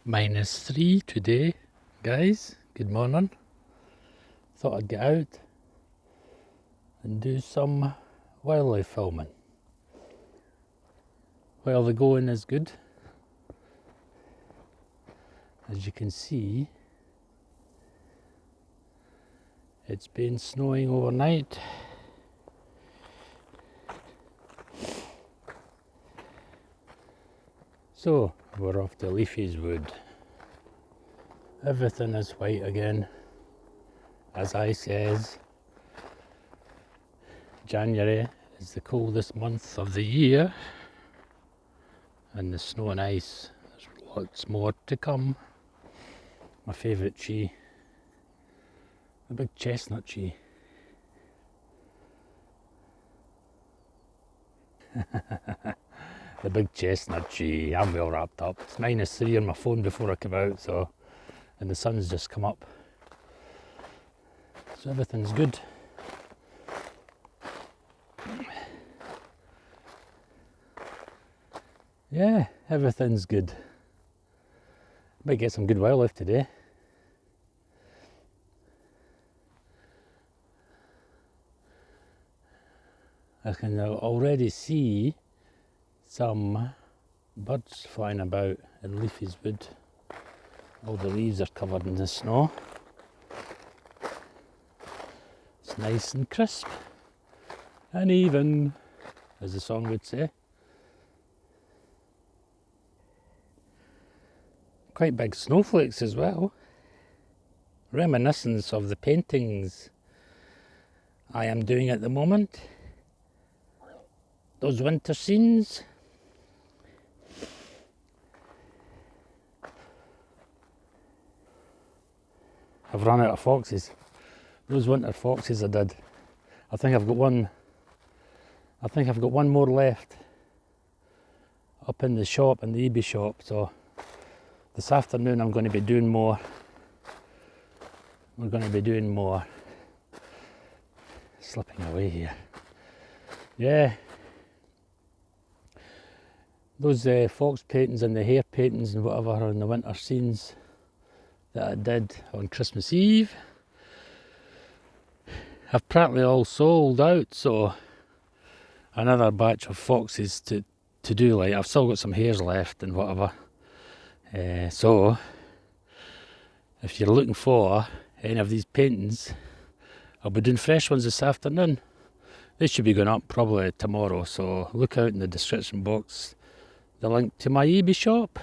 -3 today, guys. Good morning. Thought I'd get out and do some wildlife filming while the going is good. As you can see, it's been snowing overnight. So we're off to Leafy's wood. Everything is white again. As I says, January is the coldest month of the year, and the snow and ice, there's lots more to come. My favourite tree, the big chestnut tree. The big chestnut tree. I'm well wrapped up. It's -3 on my phone before I come out, so, and the sun's just come up, so everything's good. Yeah, everything's good. Might get some good wildlife today. I can already see some birds flying about in Leafy's wood. All the leaves are covered in the snow. It's nice and crisp and even, as the song would say. Quite big snowflakes as well. Reminiscence of the paintings I am doing at the moment. Those winter scenes. I've run out of foxes. Those winter foxes I did. I think I've got one more left up in the shop, in the EB shop. So this afternoon I'm going to be doing more. We're going to be doing more. Slipping away here. Yeah. Those fox paintings and the hare paintings and whatever on the winter scenes that I did on Christmas Eve have practically all sold out, so another batch of foxes to do. Like, I've still got some hares left and whatever, so if you're looking for any of these paintings, I'll be doing fresh ones this afternoon. They should be going up probably tomorrow, so look out in the description box the link to my EB shop.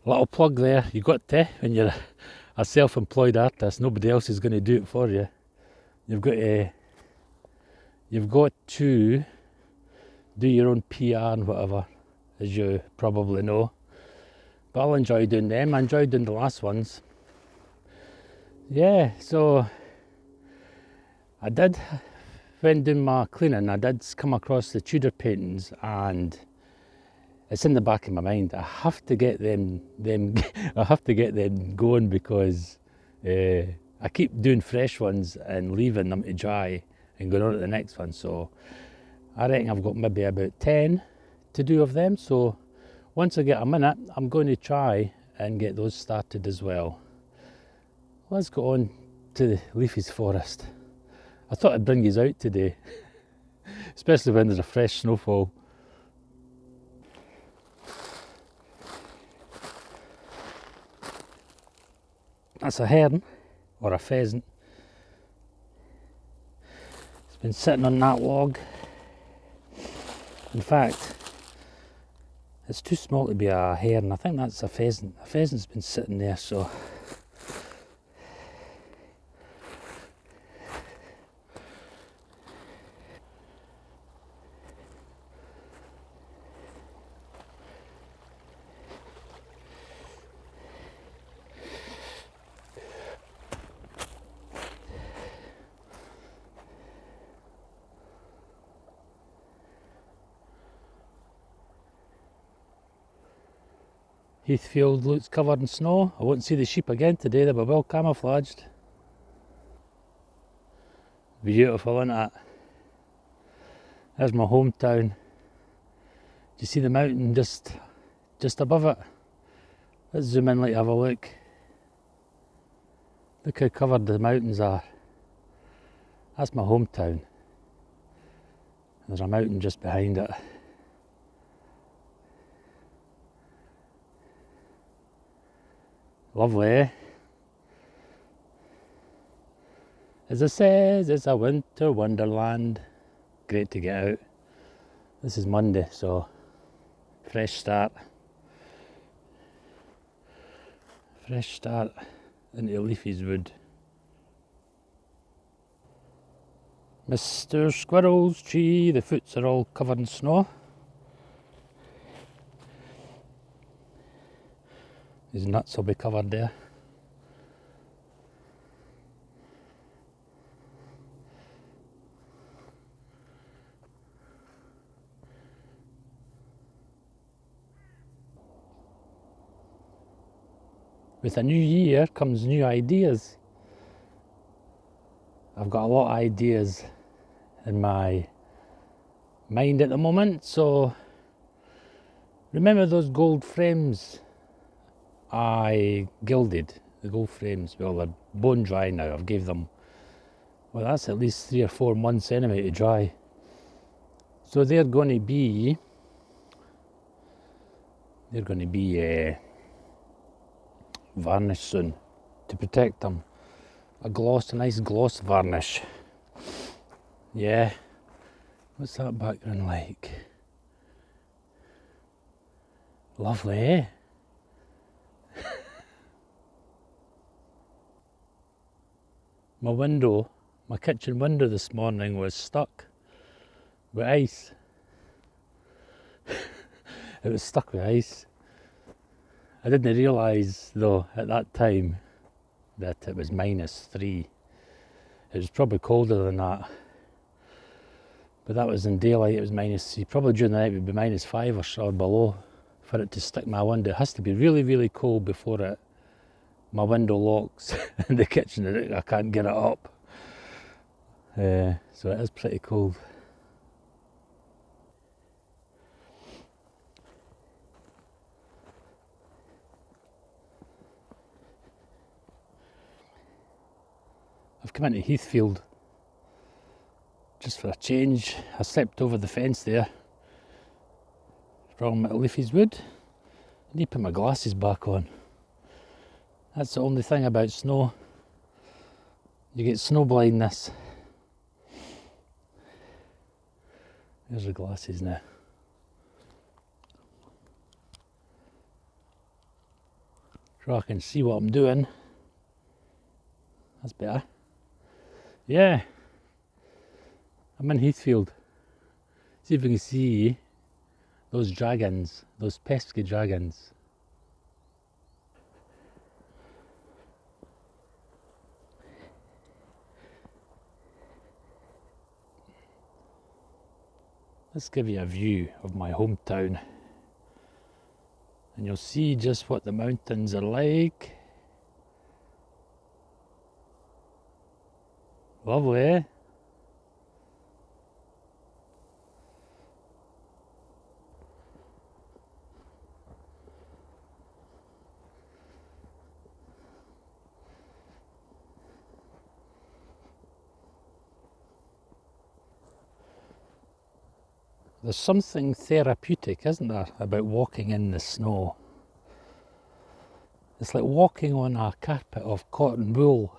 Little plug there. You got to, when you're a self-employed artist, nobody else is going to do it for you. You've got to do your own PR and whatever, as you probably know. But I'll enjoy doing them. I enjoyed doing the last ones. Yeah, so I did, when doing my cleaning, I did come across the Tudor paintings, and it's in the back of my mind. I have to get them I have to get them going, because I keep doing fresh ones and leaving them to dry and going on to the next one. So I reckon I've got maybe about 10 to do of them. So once I get a minute, I'm going to try and get those started as well. Let's go on to Leafy's forest. I thought I'd bring you out today, especially when there's a fresh snowfall. That's a heron, or a pheasant. It's been sitting on that log. In fact, it's too small to be a heron. I think that's a pheasant. A pheasant's been sitting there, so. Heathfield looks covered in snow. I won't see the sheep again today, they were well camouflaged. Beautiful, isn't it? There's my hometown. Do you see the mountain just above it? Let's zoom in, like, have a look. Look how covered the mountains are. That's my hometown. There's a mountain just behind it. Lovely, eh? As it says, it's a winter wonderland. Great to get out. This is Monday, so fresh start. Fresh start into Leafy's wood. Mr. Squirrel's tree, the foots are all covered in snow. His nuts will be covered there. With a new year comes new ideas. I've got a lot of ideas in my mind at the moment, so remember those gold frames I gilded? The gold frames, well, they're bone dry now. I've gave them, well, that's at least 3 or 4 months anyway to dry. So they're going to be varnished soon to protect them. A nice gloss varnish. Yeah. What's that background like? Lovely, eh? My kitchen window this morning was stuck with ice. It was stuck with ice. I didn't realise though at that time that it was -3. It was probably colder than that. But that was in daylight, it was -3. Probably during the night it would be -5 or so below for it to stick my window. It has to be really, really cold before my window locks in the kitchen and I can't get it up. So it is pretty cold. I've come into Heathfield just for a change. I stepped over the fence there from Leafy's wood. I need to put my glasses back on. That's the only thing about snow. You get snow blindness. There's the glasses now. So I can see what I'm doing. That's better. Yeah. I'm in Heathfield. See if we can see those dragons, those pesky dragons. Let's give you a view of my hometown and you'll see just what the mountains are like. Lovely, eh? There's something therapeutic, isn't there, about walking in the snow. It's like walking on a carpet of cotton wool.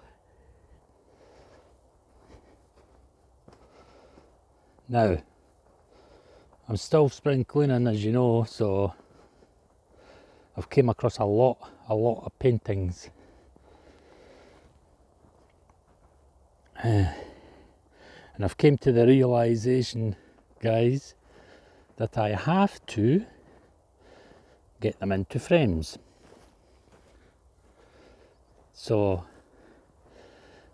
Now, I'm still spring cleaning, as you know, so I've came across a lot of paintings. And I've came to the realisation, guys, that I have to get them into frames. So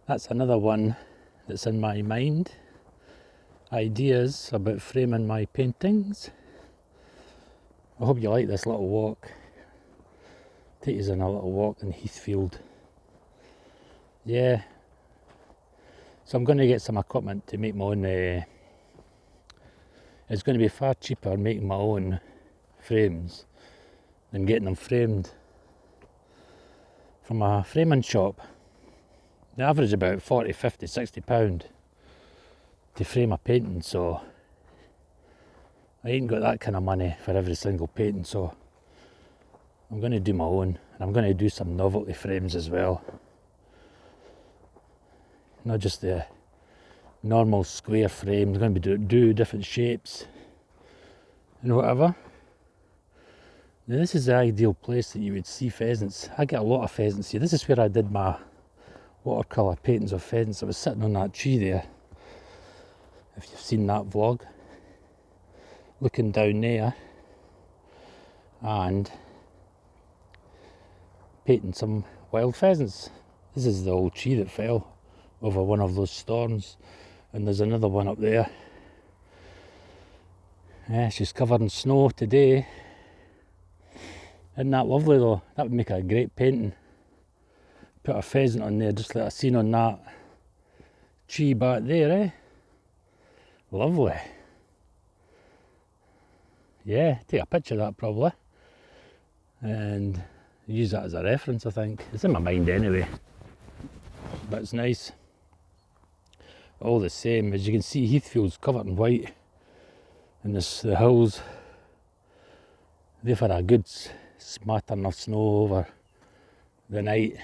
that's another one that's in my mind. Ideas about framing my paintings. I hope you like this little walk. Take us on a little walk in Heathfield. Yeah. So I'm going to get some equipment to make my own. It's going to be far cheaper making my own frames than getting them framed from a framing shop. They average about 40, 50, 60 pound to frame a painting, so I ain't got that kind of money for every single painting, so I'm going to do my own, and I'm going to do some novelty frames as well. Not just the normal square frame, I'm going to be do different shapes and whatever. Now this is the ideal place that you would see pheasants. I get a lot of pheasants here. This is where I did my watercolour paintings of pheasants. I was sitting on that tree there, if you've seen that vlog, looking down there and painting some wild pheasants. This is the old tree that fell over one of those storms, and there's another one up there. Yeah, she's covered in snow today. Isn't that lovely though? That would make a great painting. Put a pheasant on there just like I seen on that tree back there, eh? Lovely. Yeah, take a picture of that probably and use that as a reference, I think. It's in my mind anyway, but it's nice. All the same, as you can see, Heathfield's covered in white, and the hills, they've had a good smattering of snow over the night.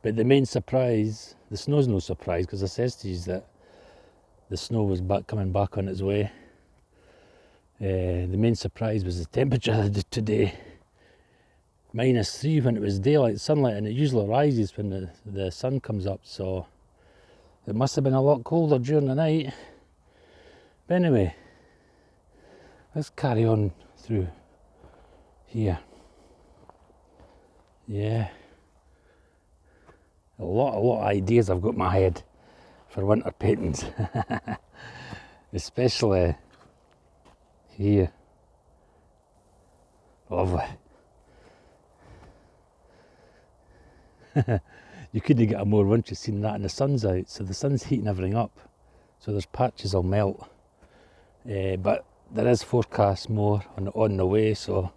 But the main surprise, the snow's no surprise, because I says to you that the snow was coming back on its way. The main surprise was the temperature today. -3 when it was daylight sunlight, and it usually rises when the sun comes up, so it must have been a lot colder during the night. But anyway, let's carry on through here. Yeah, a lot of ideas I've got in my head for winter paintings. Especially here. Lovely. You couldn't get a more wintry scene than that, and the sun's out, so the sun's heating everything up, so there's patches will melt, but there is forecast more on the way, so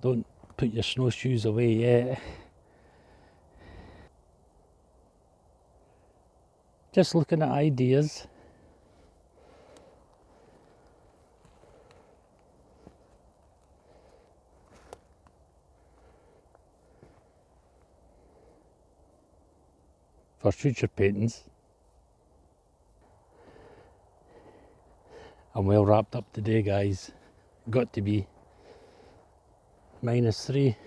don't put your snowshoes away yet. Just looking at ideas. For future paintings. I'm well wrapped up today, guys. Got to be. -3.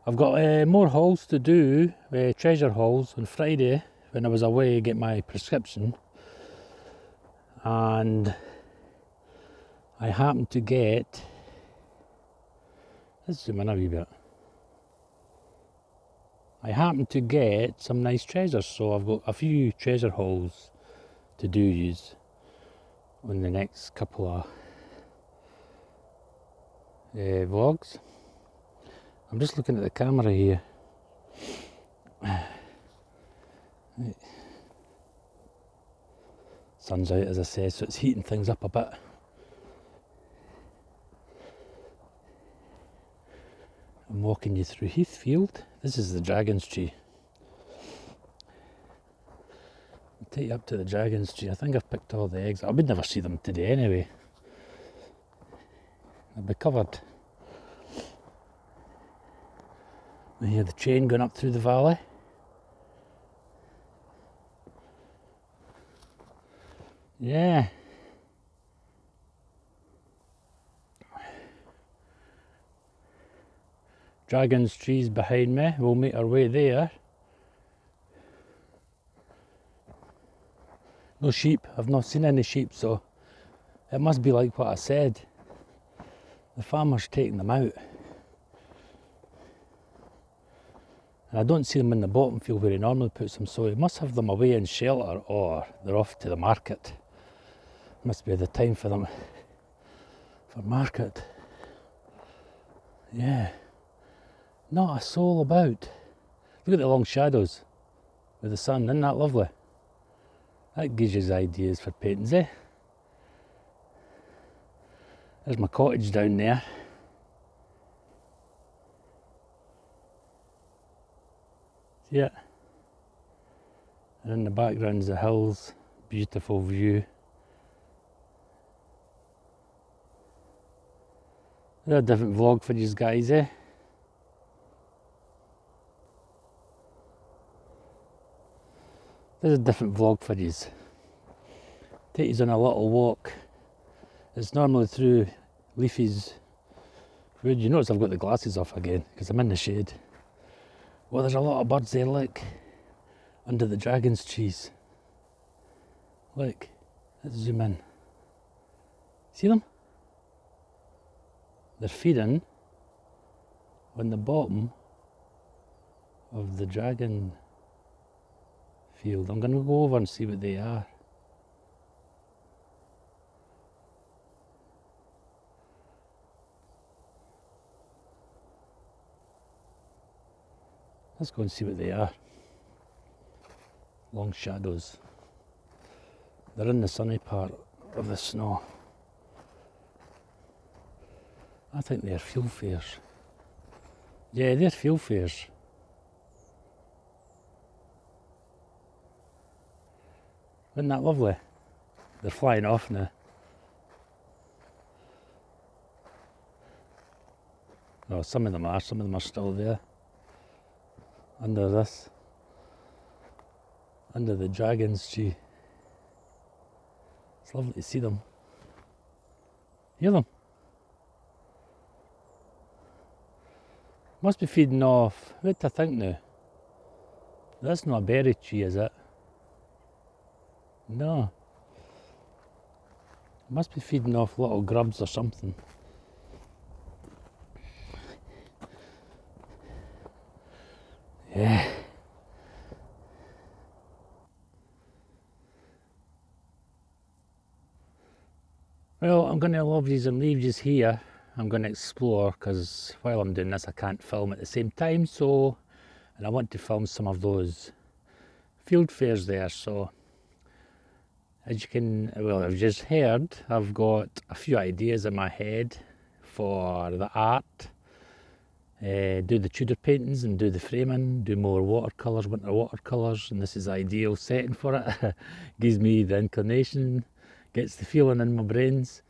I've got more hauls to do, treasure hauls on Friday when I was away to get my prescription, and I happened to get, let's zoom in a wee bit. I happened to get some nice treasures, so I've got a few treasure hauls to do use on the next couple of vlogs. I'm just looking at the camera here. Sun's out, as I said, so it's heating things up a bit. I'm walking you through Heathfield. This is the dragon's tree. I'll take you up to the dragon's tree. I think I've picked all the eggs. I would never see them today anyway. They'll be covered. We hear the train going up through the valley. Yeah. Dragon's trees behind me. We'll make our way there. No sheep. I've not seen any sheep, so it must be like what I said. The farmer's taking them out. And I don't see them in the bottom field where he normally puts them, so he must have them away in shelter, or they're off to the market. Must be the time for them for market. Yeah. Not a soul about. Look at the long shadows with the sun, isn't that lovely? That gives you ideas for paintings, eh? There's my cottage down there. See it? And in the background's the hills, beautiful view. There's a different vlog for you guys, eh? There's a different vlog for you. Take you on a little walk. It's normally through Leafy's wood. You notice I've got the glasses off again because I'm in the shade. Well, there's a lot of birds there, look, under the dragon's trees. Look, let's zoom in. See them? They're feeding on the bottom of the dragon field. I'm going to go over and see what they are. Let's go and see what they are. Long shadows. They're in the sunny part of the snow. I think they're field fares. Yeah, they're field fares. Isn't that lovely? They're flying off now. Oh, some of them are still there. Under this. Under the dragon's tree. It's lovely to see them. Hear them? Must be feeding off, what do I think now? That's not a berry tree, is it? No. Must be feeding off little grubs or something. Yeah. Well, I'm going to love yous and leave yous here. I'm going to explore because while I'm doing this I can't film at the same time, and I want to film some of those field fares there. So as you can, well, I've just heard, I've got a few ideas in my head for the art. Do the Tudor paintings and do the framing, do more watercolours, winter watercolours, and this is the ideal setting for it. Gives me the inclination, gets the feeling in my brains,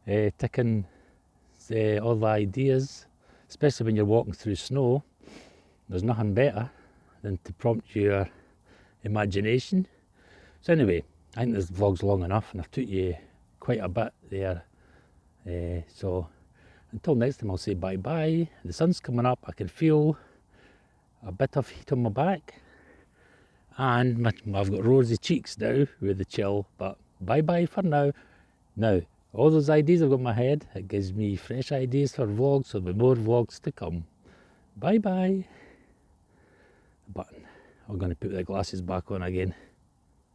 ticking all the ideas, especially when you're walking through snow. There's nothing better than to prompt your imagination. So anyway, I think this vlog's long enough and I've took you quite a bit there. So until next time I'll say bye bye. The sun's coming up, I can feel a bit of heat on my back. And I've got rosy cheeks now with the chill, but bye bye for now. Now, all those ideas I've got in my head, it gives me fresh ideas for vlogs, so there'll be more vlogs to come. Bye bye. Button. I'm going to put the glasses back on again.